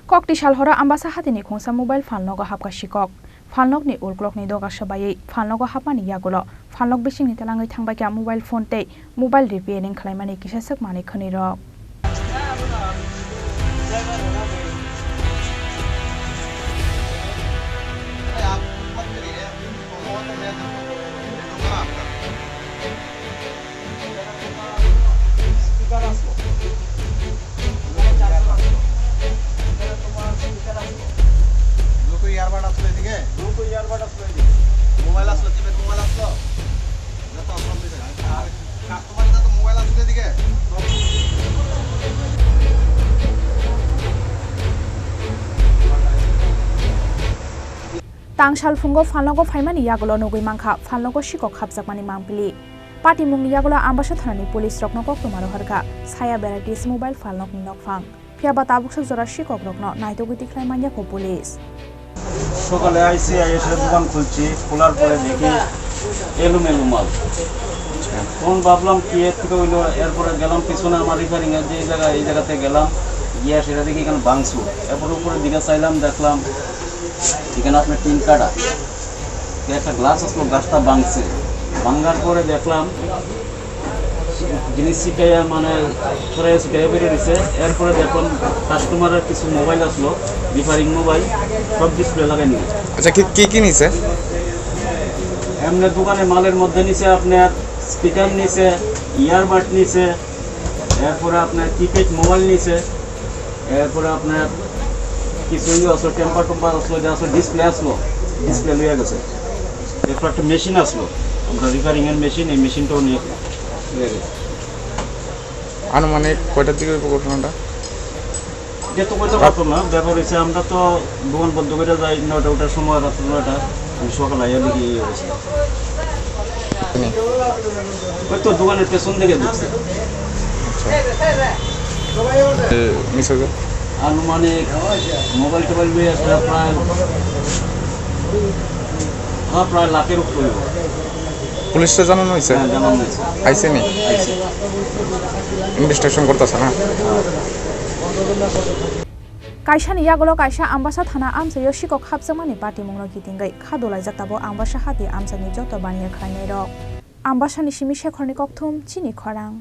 Kok di salhora ambasa hatini khongsa mobile falnogo hapka shikok falnokni ulklokni doga sabai falnogo hapmani yagulo falnok bisingni talangai thangbai kya mobile phone tei mobile repairing khlaimani kisa sakmani khani rok mobile আসলো টিপে mobile আসলো যত সব দিতে আর customer যত mobile আসলো এদিকে Tangsal fungo falnogo phaimani yagulo nogui mangkha falnogo shikok khapjakmani mangpili Pati mungni yagulo ambasa thanani police rokno koktomaro harga saya varieties mobile falnokni nokphang phiaba tabuksa jora shikok rokno naitogui tikhlaimanya ko police সকালে আইসি এসে দোকান খুলছি খোলার পরে দেখি এলোমেলো মাল তখন ভাবলাম কি এর থেকে হইলো এরপরে গেলাম পিছনে আমার রিপেয়ারিং এর যে জায়গা এই জায়গাতে গেলাম গিয়ে সেটা দেখি এখানে ভাঙচুর এরপর উপরে দিকে চাইলাম দেখলাম এখানে আপনার টিন কাটা একটা গ্লাস আসলো গাছটা ভাঙছে ভাঙার পরে দেখলাম জিনিস শিখাইয়া মানে ফ্রেশ গায়ে বেরিয়ে দিচ্ছে এরপরে দেখলাম কাস্টমারের কিছু মোবাইল আসলো রিপেয়ারিং মোবাইল সব ডিসপ্লে লাগাই নিয়ে আচ্ছা কি নিছে এমনি দোকানে মালের মধ্যে নিচে আপনার স্পিকার নিচে ইয়ারবাড নিচে এরপরে আপনার কিপ্যাড মোবাইল নিচে এরপরে আপনার কিছু আসলো টেম্পার আসলো যে আসলো ডিসপ্লে আসলো ডিসপ্লে লয়ে গেছে এরপর একটা মেশিন আসলো আমরা রিপেয়ারিংয়ের মেশিন এই মেশিনটাও নিয়ে গেছে আনুমানিক কয়টার দিকে ঘটনাটা এটা তো কইতে পারতাম না ব্যাপার হয়েছে আমরা তো দোকান বন্ধ করে যাই 9টার সময় রাত 9টা সকালে আইয়া দেখি এই অবস্থা ওই তো দোকানের পেছন থেকে ঢুকছে আনুমানিক মোবাইল টোবাইল নিয়ে প্রায় লাখের উপরে পুলিশে জানানো হয়েছে জানানো হয়েছে আইসে নি ইনভেস্টিগেশন করতেছে না Kaisa ni yagulo kaisa ambasa thana amsayo shikok khapjakmani pati mungno gitingai khadolai jaktabo ambasa hati amsani joto baniya khlainai rok ambasa ni simi shekhorni kokthum chini khorang